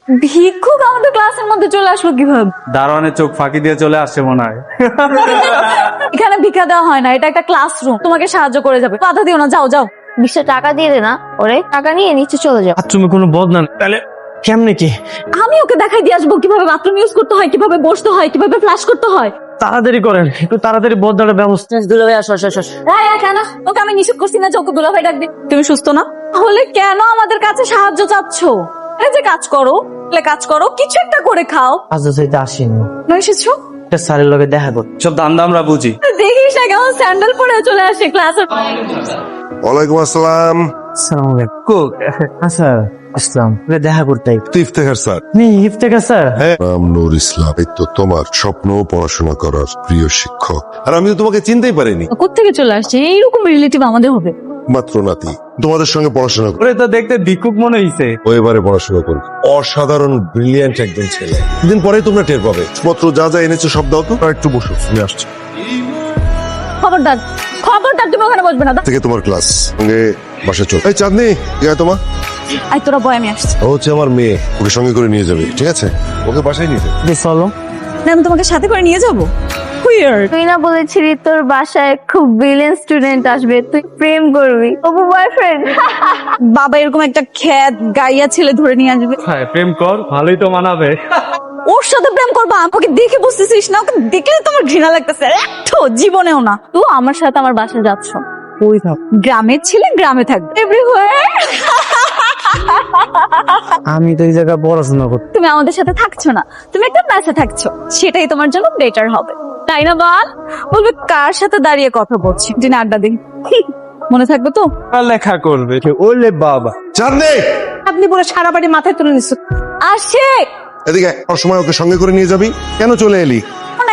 ভিক্ষুক আমাদের ক্লাসের মধ্যে চলে আসলো কিভাবে? দারোয়ানের চোখ ফাঁকি দিয়ে চলে আসছে মনে হয়। এখানে ভিক্ষা দেওয়া হয় না, এটা একটা ক্লাসরুম, তোমাকে সাহায্য করে যাবে, বাধা দিও না, যাও যাও। 20 টাকা দিয়ে দে না, ওরে টাকা নিয়ে নিচে চলে যাও। তুমি কোনো বদনা তাহলে কেমনে কি? আমি ওকে দেখাই দিয়ে আসবো কিভাবে বাথরুম ইউজ করতে হয়, কিভাবে বসতে হয়, কিভাবে ফ্লাশ করতে হয়। তাড়াতাড়ি করেন, একটু তাড়াতাড়ি বদনার ব্যবস্থা। দুলাভাই আসো আসো আসো। কেন ওকে আমি নিষেধ করছি না যে ওকে দুলাভাই ডাকবি? তুমি সুস্থ না হলে কেন আমাদের কাছে সাহায্য চাচ্ছ? এই যে কাজ করো, কাজ করো, কিছু একটা করে খাও। আজ চাইতে আসেনি, এসেছো একটা স্যারের লগে দেখা করতে। সব ধান্দা আমরা বুঝি। দেখিস না কেমন স্যান্ডেল পরে চলে আসে ক্লাসে। ওয়ালাইকুম আসসালাম। আসসালামু আলাইকুম। আচ্ছা আসসালাম, দেখা করতে ইফতেখার স্যার। ইফতেখার স্যার। নাম নূর ইসলাম। এই তো তোমার স্বপ্ন পড়াশোনা করার প্রিয় শিক্ষক। আর আমি তো তোমাকে চিনতেই পারিনি। কোত্থেকে চলে আসছে এইরকম রিলেটিভ আমাদের হবে? মাত্র নাতি, তোমাদের সঙ্গে পড়াশোনা করে ওরে তো দেখতে ভিক্ষুক মনে হইছে। ও এবারে পড়াশোনা করবে। অসাধারণ ব্রিলিয়ান্ট একজন ছেলে। দিন পরে তোমরা টের পাবে। পত্র যা যা এনেছো সব দাও তো। আর একটু বসো, আমি আসছি। খবরদার খবরদার, তুমি ওখানে বসবে না। থেকে তোমার ক্লাস সঙ্গে বাসা চল। এই চাঁদনি, গায়ে তোমার আই তোরা বয়, আমি আসছি। ও হচ্ছে আমার মেয়ে, ওকে সঙ্গে করে নিয়ে যাবে, ঠিক আছে? ওকে বাসায় নিয়ে যাবে। চলো। না, আমি তোমাকে সাথে করে নিয়ে যাবো। তুই না বলেছিলি তোর বাসায় খুব ব্রিলিয়েন্ট স্টুডেন্ট আসবে, তুই প্রেম করবি? Oppo boyfriend. বাবা এরকম একটা খ্যাত গাইয়া ছেলে ধরে নিয়ে আসবে, হ্যাঁ প্রেম কর, ভালোই তো মানাবে। ওর সাথে প্রেম করবা? আমাকে দেখে বুঝতেছিস না? ওকে দেখলে তোমার ঘৃণা লাগতেছে? একটু জীবনেও না। তো আমার সাথে আমার বাসায় যাচ্ছ? কই থাক? গ্রামের ছেলে গ্রামে থাকবে, এভরিওয়্যার। আমি তো এই জায়গায় পড়াশোনা করতে। তুমি আমাদের সাথে থাকছো না, তুমি একটা মেসে থাকছো, সেটাই তোমার জন্য বেটার হবে, তাই না? বলবে কার সাথে দাঁড়িয়ে কথা বলছি, দিন আড্ডা দিন। মনে থাকবে তো? লেখা করবে ওলে বাবা। চাঁদনি, আপনি পুরো সারা বাড়ি মাথায় তুলে নিচ্ছ। আসে এদিকে সব সময় ওকে সঙ্গে করে নিয়ে যাবি, কেন চলে এলি?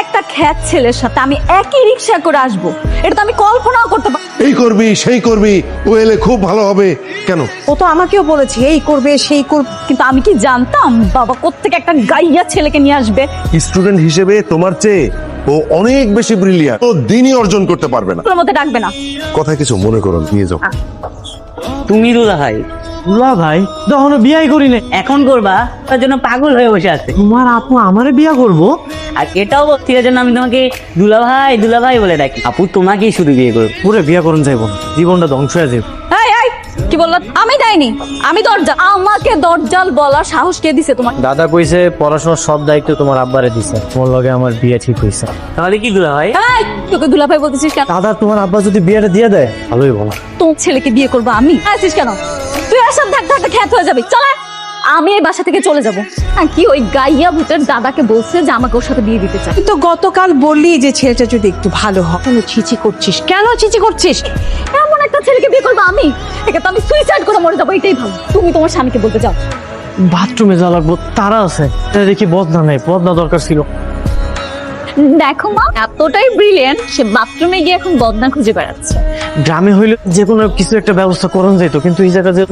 একটা খ্যাত ছেলের সাথে আমি একই রিক্সা করে আসবো, এটা তো আমি কল্পনাও করতে পারি। এই করবি সেই করবি, ও এলে খুব ভালো হবে। কেন? ও তো আমাকেও বলেছে এই করবে সেই করবে, কিন্তু আমি কি জানতাম বাবা কোত্থেকে একটা গাইয়া ছেলেকে নিয়ে আসবে? স্টুডেন্ট হিসেবে তোমার চেয়ে ও অনেক বেশি ব্রিলিয়ান্ট। ও দিনই অর্জন করতে পারবে না। তোর মধ্যে ডাকবে না। কথা কিছু মনে করো, নিয়ে যাও। তুমি দুলাভাই? দুলা ভাই তখনও বিয়াই করি না। এখন করবা, তার জন্য পাগল হয়ে বসে আছে। তোমার আপু আমারে বিয়া করবো? আর এটাও বলছি এর জন্য আমি তোমাকে দুলাভাই দুলাভাই বলে ডাকি। আপু তোমাকেই শুধু বিয়ে করবো। পুরো বিয়া করুন যাইব না, জীবনটা ধ্বংস হয়ে যাবে। এই এই কি বললা? আমি দেয়নি, আমি দরজা। আমাকে দরজাল বলার সাহস কে দিছে তোমার? দাদা কইছে পড়াশোনার সব দায়িত্ব তোমার আব্বারে দিছে, তোমার লগে আমার বিয়ে ঠিক হইছে। তাহলে কি দুলাভাই? এই তোকে দুলাভাই বলতেছিস কেন? দাদা তোমার আব্বা যদি বিয়েটা দিয়ে দেয় ভালোই বলো। তোর ছেলেকে বিয়ে করবো আমি? আসিস কেন তুই? আসার ধাক ধাকটা খ্যাত হয়ে যাবি, চল আয়। আমি এই বাসা থেকে চলে যাবো। কি ওই গাইয়া ভূতের দাদাকে বলছে যে আমাকে ওর সাথে বিয়ে দিতে চায়? তুই তো গতকাল বললি যে ছেলেটা যদি একটু ভালো হয়। কেন ছিচি করছিস? কেন ছিচি করছিস? এমন একটা ছেলেকে বিয়ে করবো আমি? একে তো আমি সুইসাইড করে মরে যাবো, এটাই ভালো। তুমি তোমার স্বামীকে বলতে যাও। বাথরুমে যা লাগবো তারা আছে, দেখি বদনা নেই, বদনা দরকার ছিল। দেখো মা, এতটাই ব্রিলিয়েন্ট সে বাথরুমে গিয়ে এখন বদনা খুঁজে বেড়াচ্ছে। গ্রামে হইলে যে কোনো কিছু একটা ব্যবস্থা করুন যাইতো, কিন্তু এই জায়গা যে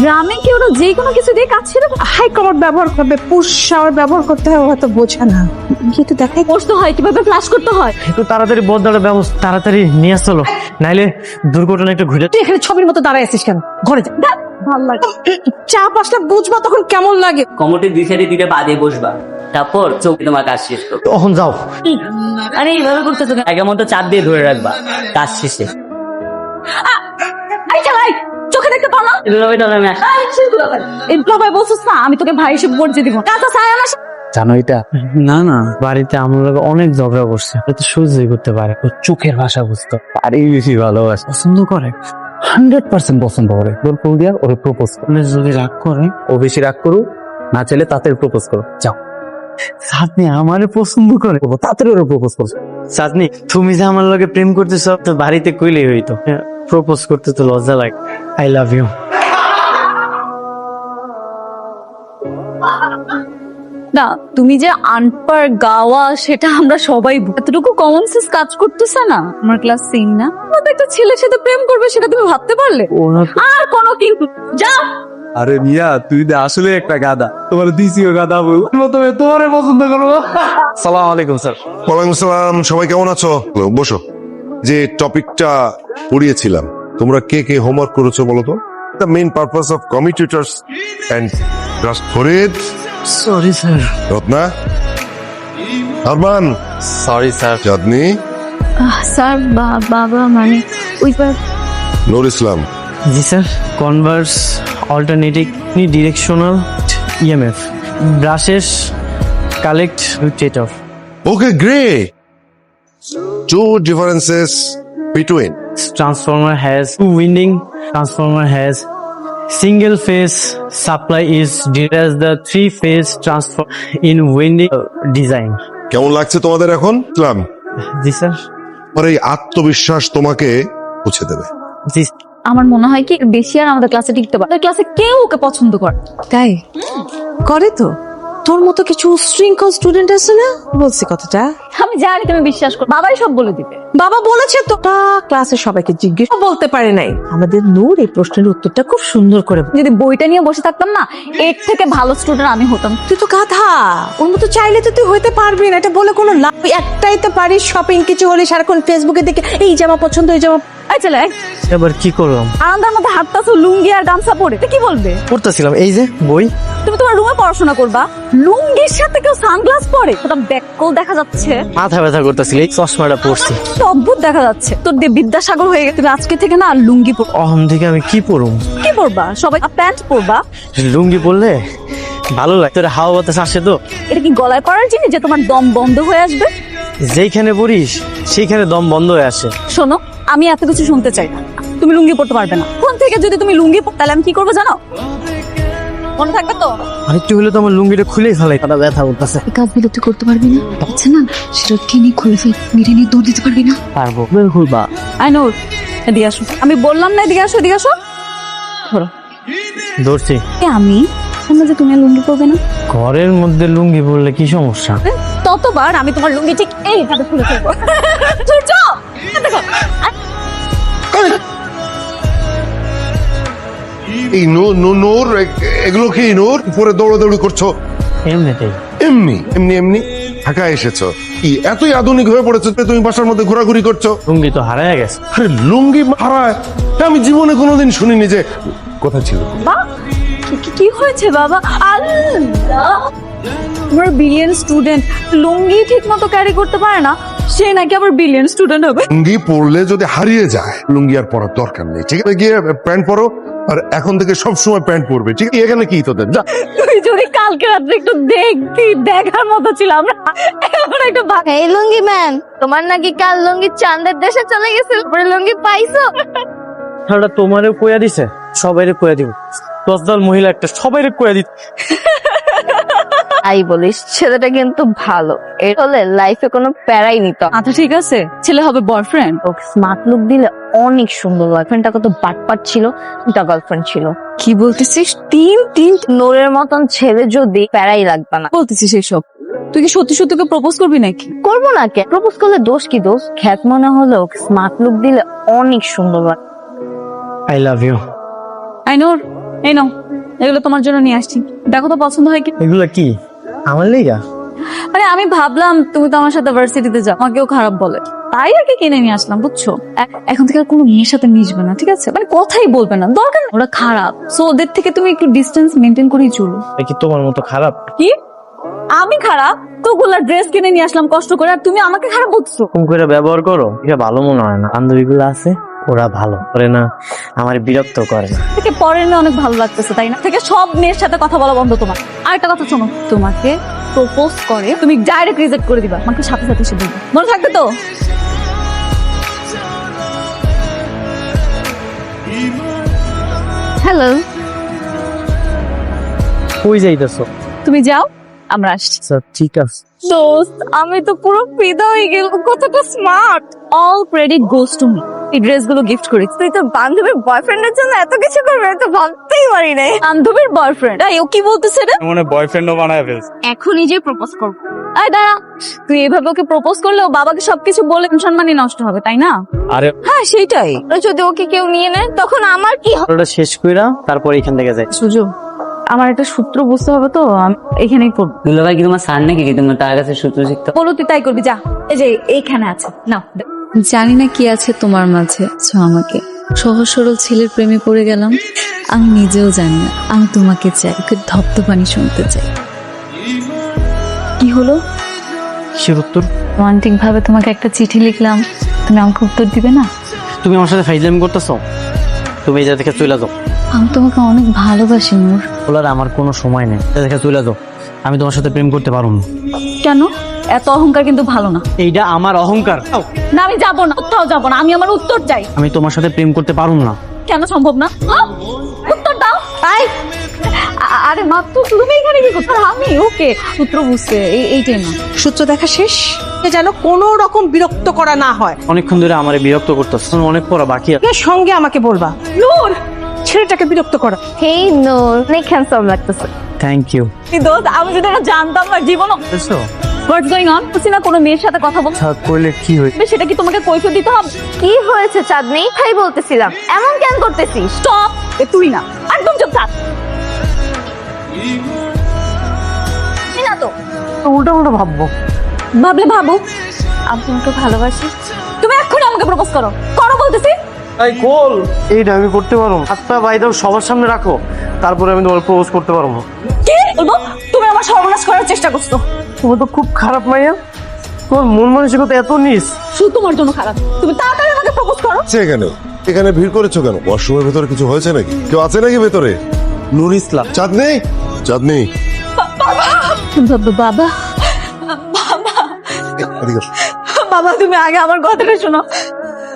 গ্রামে কি ওরা যে কোনো কিছু দিয়ে কাজ ছেড়ে হাই কমার ব্যবহার করবে, পুশ শাওয়ার ব্যবহার করতে হবে, হয়তো বোঝা না। গিয়ে তো দেখাই। বসতে হয়, কিভাবে ফ্লাশ করতে হয়। একটু তাড়াতাড়ি বদনার ব্যবস্থা তাড়াতাড়ি নিয়ে চলো, নাইলে দুর্ঘটনা একটু ঘুরে। তুই এখানে ছবির মতো দাঁড়ায় আছিস কেন? ঘরে যা। ভালো লাগে। চাপ আসলে বুঝবা তখন কেমন লাগে। কমোটের 2 সাইডে 2টা পা দিয়ে বসবা, তারপর চোখে তোমার কাজ শেষ করো। তখন যাও। আরে এইভাবে করতেছো কেন? আগে মতো চাপ দিয়ে ধরে রাখবা, কাজ শেষে। এই চালাই, চোখে দেখতে পাও না? দুলাভাই তাহলে আমি আসি। এই দুলাভাই বলছিস না আমি তোকে ভাই হিসেবে পরিচয় দিব। কাঁচা ছায়া না। জানো এটা? না না, বাড়িতে আমার লোক অনেক ঝগড়া করছে, ও তো সহ্যই করতে পারে। ও চোখের ভাষা বুঝতো, আর এই বেশি ভালোবাসে, পছন্দ করে, 100% পছন্দ করে। তোর ফুল দিয়া ওরে প্রপোজ করলে যদি রাগ করে, ও বেশি রাগ করুক, না চাইলে তাতে প্রপোজ করো। যাও। চাঁদনি আমারে পছন্দ করে, তাতে ওরে প্রপোজ করছো। চাঁদনি তুমি যে আমার লগে প্রেম করতেছ, তো বাড়িতে কইলেই হইতো। প্রপোজ করতে তো লজ্জা লাগে। I love you. না, তুমি যে আনপার গাওয়া সেটা আমরা সবাই এতটুকু কমন সেন্স কাজ করতেছে না। আমার ক্লাস সিন না, তো একটা ছেলের সাথে প্রেম করবে সেটা তুমি ভাবতে পারলে? আর কোনো কিন্তু যাও। আরে মিয়া, তুই তো আসলে একটা গাদা। তোমার দিছিও গাদা বউ, প্রথমে তোমারে পছন্দ করবো। সালাম আলাইকুম স্যার। ওয়ালাইকুম আসসালাম। সবাই কেমন আছো? বসো। যে টপিকটা পড়িয়েছিলাম, তোমরা কে কে হোমওয়ার্ক করেছো বলো তো? The main purpose of commutators and Farid, sorry sir. Ratna, Arman, sorry sir. Chandni, sir বাবা মানে ওই নূর ইসলাম। জি sir. Converts alternative directional EMF brushes collect টেট of Okay, great. Two differences between. transformer has two winding. Transformer has single phase supply is as the three phase transformer in winding design. কেমন লাগছে তোমাদের এখন? ইসলাম, জি sir. আর এই আত্মবিশ্বাস তোমাকে পৌঁছে দেবে। জি আমার মনে হয় কি বেশি আর আমাদের ক্লাসে টিকতে পারে ক্লাসে কেউ ওকে পছন্দ করে তাই করে তো। তোর মতো কিছু শৃঙ্খল স্টুডেন্ট আছে না, বলছি কথাটা। আমি জানি তুমি বিশ্বাস করো বাবাই সব বলে দিবে বাবা বলেছে তো, তা ক্লাসের সবাইকে জিজ্ঞেস বলতে পারে নাই। আমাদের নূর এই প্রশ্নের উত্তরটা খুব সুন্দর করে বলে। যদি বইটা নিয়ে বসে থাকতাম না এর থেকে ভালো স্টুডেন্ট আমি হতাম তুই তো গাধা, ওর মতো চাইলে তো তুই হইতে পারবি না, এটা বলে কোনো লাভ। তুই একটাই তো পারিস, শপিং কিছু হলে সারাক্ষণ ফেসবুকে দেখে এই জামা পছন্দ, এই জামা। এই ছেলে এবার কি করলাম? আনন্দের মধ্যে হাঁটতাছো লুঙ্গি আর গামছা পরে তো কি বলবে? পড়তেছিলাম এই যে বই। তুমি তোমার রুমে পড়াশোনা করবা, লুঙ্গির সাথে কেউ সানগ্লাস পরে, ওটা ব্যাককল দেখা যাচ্ছে, মাথা ব্যথা করতেছিল, এই চশমাটা পড়ছি। তো অদ্ভুত দেখা যাচ্ছে। তোর দিয়ে বিদ্যাসাগর হয়ে গেছে। তুমি আজকে থেকে না আর লুঙ্গি পরো। অহম থেকে আমি কি পরুম? কি পরবা? সবাই প্যান্ট পরবা। লুঙ্গি পরলে ভালো লাগে, তোর হাওয়া বাতাস আসে তো। এটা কি গলায় পরার জিনিস যে তোমার দম বন্ধ হয়ে আসবে? যেইখানে পড়িস সেইখানে দম বন্ধ হয়ে আসে। শোনো, আমি এত কিছু শুনতে চাই না। তুমি লুঙ্গি পরতে পারবে না। কোন থেকে যদি তুমি লুঙ্গি পরো তাহলে আমি কি করবো জানো? মনে থাকবে তো? আরেকটু হলে তো আমার লুঙ্গিটা খুলেই ফেলাই, কথা ব্যথা উঠতেছে। এই কাজগুলো তুই করতে পারবি না, আচ্ছা না? সেটা কিনে খুলে মিটে নিয়ে দৌড় দিতে পারবি না? পারবো, খুলবা। I know. এদিকে আসো, আমি বললাম না এদিকে আসো, এদিকে আসো। ধরো ধরছি। আমি বললাম যে তুমি আর লুঙ্গি পরবে না। ঘরের মধ্যে লুঙ্গি পরলে কি সমস্যা? ততবার আমি তোমার লুঙ্গি ঠিক এইভাবে খুলে ফেলবো। সূর্য, দেখো এই নূর, এগুলো কি নূর? উপরে দৌড়াদৌড়ি করছো? এমনিতেই। এমনি এমনি এমনি ঢাকা এসেছো কি এতই আধুনিক হয়ে পড়েছো যে তুমি বাসার মধ্যে ঘোরাঘুরি করছো? লুঙ্গি তো হারায় গেছে। আরে লুঙ্গি হারায়? আমি জীবনে কোনোদিন শুনিনি যে। কোথায় ছিল? কি হয়েছে বাবা? আল্লাহ, তোমার বিলিয়ন স্টুডেন্ট লুঙ্গি ঠিক মতো ক্যারি করতে পারে না, সে নাকি আবার বিলিয়ন স্টুডেন্ট হবে? লুঙ্গি পরলে যদি হারিয়ে যায়, লুঙ্গি আর পরার দরকার নেই, ঠিক আছে? গিয়ে প্যান্ট পরো, আর এখন থেকে সব সময় প্যান্ট পরবে, ঠিক আছে? এখানে কি তোদের? যা। তুই যদি কালকে রাত্রে একটু দেখতি, দেখার মতো ছিল। আমরা এখন একটু এই লুঙ্গি ম্যান, তোমার নাকি কাল লুঙ্গি চাঁদের দেশে চলে গেছিল, পরে লুঙ্গি পাইছো? ওটা তোমারও কইয়া দিছে, সবাইরে কইয়া দিব। 10 দল মহিলা একটা সবাইরে কইয়া দিত। আই বলিস, ছেলেটা কিন্তু ভালো, এর হলে লাইফে কোনো প্যারাই নিত। আচ্ছা ঠিক আছে, ছেলে হবে বয়ফ্রেন্ড। ওকে স্মার্ট লুক দিলে অনেক সুন্দর লাগে। ফ্রেন্ডটা কত বাটপাট ছিল, দুটা গার্লফ্রেন্ড ছিল। কি বলতেছিস? তিন নোরের মতন ছেলে যদি প্যারাই লাগবে না। বলতেছিস এইসব? তুই কি সত্যি সত্যি প্রপোজ করবি নাকি? করবো না কে? প্রপোজ করলে দোষ কি? দোষ খ্যাত মনে হলো, স্মার্ট লুক দিলে অনেক সুন্দর লাগে। I love you. I know. এই নাও, এগুলো তোমার জন্য নিয়ে আসছি, দেখো তো পছন্দ হয় কি। এগুলা কি আমার লেগা? আরে আমি ভাবলাম তুমি তো আমার সাথে ভার্সিটিতে যাও, আমাকেও খারাপ বলে, তাই আর কি কিনে নিয়ে আসলাম, বুঝছো? এখন থেকে আর কোনো মেয়ের সাথে মিশবে না, ঠিক আছে? মানে কথাই বলবে না, দরকার নেই, ওরা খারাপ। সো ওদের থেকে তুমি একটু ডিস্টেন্স মেনটেন করেই চলো। এ কি তোমার মতো খারাপ? কি আমি খারাপ? তোগুলা ড্রেস কিনে নিয়ে আসলাম কষ্ট করে, আর তুমি আমাকে খারাপ বলছো? কম করে ব্যবহার করো, এটা ভালো মনে হয় না। বান্ধবীগুলো আছে ওরা ভালো করে না, আমার বিরক্ত করে না। থেকে পরের মেয়ে অনেক ভালো লাগতেছে, তাই না? থেকে সব মেয়ের সাথে কথা বলা বন্ধ তোমার। আর একটা কথা শোনো, তোমাকে প্রপোজ করে তুমি ডাইরেক্ট রিজেক্ট করে দিবা, আমাকে সাথে সাথে সে বলবে, মনে থাকবে তো? হ্যালো, কই যাইতেছো? তুমি যাও, আমরা আসছি। আচ্ছা ঠিক আছে। দোস্ত, আমি তো পুরো ফিদা হয়ে গেল, কতটা smart. All credit goes to me. এই ড্রেসগুলো গিফট করেছি। তুই তো বান্ধবীর বয়ফ্রেন্ডের জন্য এত কিছু করবে, আমি তো ভাবতেই পারি নাই। বান্ধবীর বয়ফ্রেন্ড? ও কি বলতেছে রে? মনে বয়ফ্রেন্ডও বানায় ফেলছে। এখনই যে প্রপোজ করব। আয় দাঁড়া, তুই এভাবে ওকে প্রপোজ করলে ও বাবাকে সবকিছু বলে সম্মানই নষ্ট হবে, তাই না? আরে হ্যাঁ সেটাই। যদি ওকে কেউ নিয়ে নেয় তখন আমার কি হবে? ওটা শেষ কইরা তারপর এখান থেকে যাই। সুযোগ, আমার একটা সূত্র বুঝতে হবে তো, আমি এখানেই করবো। দুলা ভাই কি তোমার স্যার নাকি কি তুমি তার কাছে সূত্র শিখতে? বলো তুই তাই করবি, যা। এই যে এইখানে আছে, নাও। জানি না কি আছে তোমার মাঝে, আমাকে সহজ সরল ছেলের প্রেমে পড়ে গেলাম। আমি নিজেও জানি না আমি তোমাকে চাই, ওকে ধপ্তপানি শুনতে চাই। কি হলো? কিসের উত্তর? রোমান্টিক ভাবে তোমাকে একটা চিঠি লিখলাম, তুমি আমাকে উত্তর দিবে না? তুমি আমার সাথে ফাইজলামি করতেছো? তুমি এই জায়গা থেকে চলে যাও। আমি তোমাকে অনেক ভালোবাসি নূর। বলার আমার কোনো সময় নেই, এই জায়গা থেকে চলে যাও। আমি তোমার সাথে প্রেম করতে পারবো না। কেন? এত অহংকার কিন্তু ভালো না। এইটা আমার অহংকার। না আমি যাবো না, কোথাও যাবো না, আমি আমার উত্তর চাই। আমি তোমার সাথে প্রেম করতে পারবো না। কেন সম্ভব না? উত্তর দাও। আরে মা, তুমি এখানে কি করছো? আমি ওকে সূত্র বুঝতে এইটাই না। সূত্র দেখা শেষ, যেন কোনো রকম বিরক্ত করা না হয়। অনেকক্ষণ ধরে আমারে বিরক্ত করতেছ, অনেক পড়া বাকি আছে। এর সঙ্গে আমাকে বলবা নূর ছেলেটাকে বিরক্ত করা। হেই নূর, অনেক হ্যান্ডসাম লাগতেছে। Thank you. দোস্ত, আমি যদি এটা জানতাম না জীবনও। বুঝছো? What's going on? বুঝছি না কোনো মেয়ের সাথে কথা বলছো, কইলে কি হই? সেটা কি তোমাকে কৈফিয়ত দিতে হবে? কি হয়েছে চাঁদনি? তাই বলতেছিলাম, এমন কেন করতেছিস? স্টপ! তুই না, একদম চুপ থাক। তুই না তো উল্টা উল্টা ভাববো। ভাবলে ভাবো, আমি তোমাকে ভালোবাসি। তুমি এক্ষুনি আমাকে প্রপোজ করো, করো বলতেছি। এই কোল, এইটা আমি করতে পারবো। হাতটা বাইদাও সবার সামনে রাখো, তারপরে আমি তোমার প্রপোজ করতে পারবো। কি বলবো? তুমি আমার সর্বনাশ করার চেষ্টা করছো। তুমি তো খুব খারাপ মাইয়া, তোমার মন মানসিকতা এত নিস। শুধু তোমার জন্য খারাপ। তুমি তাড়াতাড়ি আমাকে প্রপোজ করো। কেন এখানে ভিড় করেছো কেন? ওয়াশরুমের ভেতরে কিছু হয়েছে নাকি? কেউ আছে নাকি ভেতরে? নুর ইসলাম। চাঁদনি, চাঁদনি বাবা, এদিকে আসো। বাবা তুমি আগে আমার কথাটা শোনো।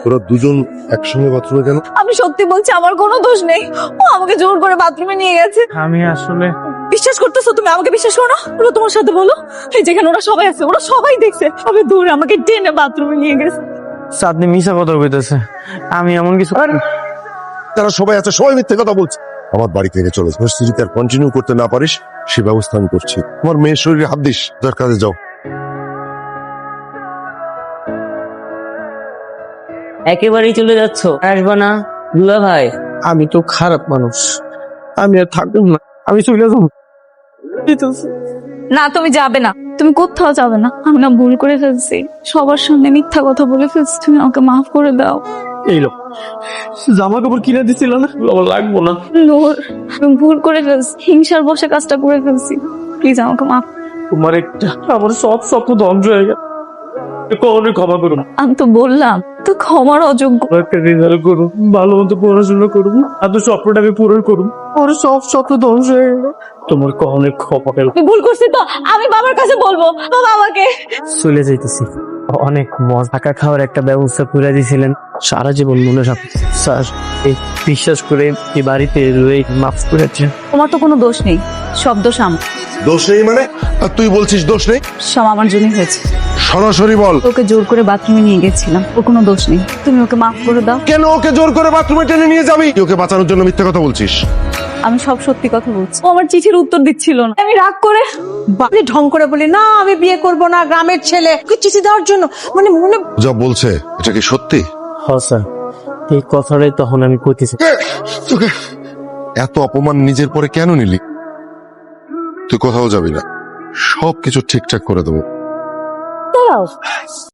তোরা দুজন একসঙ্গে বাথরুমে কেন? আমি সত্যি বলছি, আমার কোনো দোষ নেই। ও আমাকে জোর করে বাথরুমে নিয়ে গেছে। আমি আসলে বিশ্বাস করতেছো? তুমি আমাকে বিশ্বাস করো না? ওরা তোমার সাথে বলো, এই যেখানে ওরা সবাই আছে, ওরা সবাই দেখছে। আমি দূরে আমাকে টেনে বাথরুমে নিয়ে গেছে। চাঁদনি মিশা কথা কইতেছে। আমি এমন কিছু তারা সবাই আছে, সবাই মিথ্যে কথা বলছে। আমার বাড়ি থেকে চলে ভার্সিটিতে আর কন্টিনিউ করতে না পারিস সে ব্যবস্থা আমি করছি। তোমার মেয়ের শরীরে হাত দিস, যার কাজে যাও। একেবারেই চলে যাচ্ছ, আসবা না দুলা ভাই? আমি তো খারাপ মানুষ, আমি আর থাকবো না, আমি চলে যাবো। না তুমি যাবে না, তুমি কোথাও যাবে না। আমি না ভুল করে ফেলছি, সবার সামনে মিথ্যা কথা বলে ফেলছি। তুমি আমাকে মাফ করে দাও। এই লোক জামা কাপড় কিনে দিছিল না, আমার লাগবো না। নূর, আমি ভুল করে ফেলছি, হিংসার বসে কাজটা করে ফেলছি। প্লিজ আমাকে মাফ। তোমার একটা আমার সব স্বপ্ন ধ্বংস হয়ে গেল, কখনোই ক্ষমা করুন। আমি তো বললাম তো ক্ষমার অযোগ্য। একটা রেজাল্ট করুন, ভালো মতো পড়াশোনা করুন, আর তো স্বপ্নটা আমি পূরণ করুন। আমার সব স্বপ্ন ধ্বংস হয়ে গেল, তোমার কখনোই ক্ষমা করুন। আমি ভুল করছি তো আমি বাবার কাছে বলবো, বাবাকে। চলে যাইতেছি। অনেক মজা থাকা খাওয়ার একটা ব্যবস্থা করে দিয়েছিলেন, সারা জীবন মনে রাখবো। স্যার, এই বিশ্বাস করে এই বাড়িতে রয়ে মাফ করেছেন। তোমার তো কোনো দোষ নেই, সব দোষ আমার। দোষ নেই মানে? আর তুই বলছিস দোষ নেই? সব আমার জন্যই হয়েছে। সরাসরি বল। ওকে জোর করে বাথরুমে নিয়ে গেছিলাম, ওর কোনো দোষ নেই। তুমি ওকে মাফ করে দাও। কেন ওকে জোর করে বাথরুমে টেনে নিয়ে যাবি? তুই ওকে বাঁচানোর জন্য মিথ্যে কথা বলছিস। আমি সব সত্যি কথা বলছি। ও আমার চিঠির উত্তর দিচ্ছিল না, আমি রাগ করে বাড়ি ঢং করে বলি না আমি বিয়ে করব না, গ্রামের ছেলে ওকে চিঠি দেওয়ার জন্য মানে মনে। যা বলছে এটা কি সত্যি? হ্যাঁ স্যার, এই কথাটাই তখন আমি কইতেছি। তোকে এত অপমান নিজের পরে কেন নিলি? তুই কোথাও যাবি না, সবকিছু ঠিকঠাক করে দেবো। দাঁড়াও।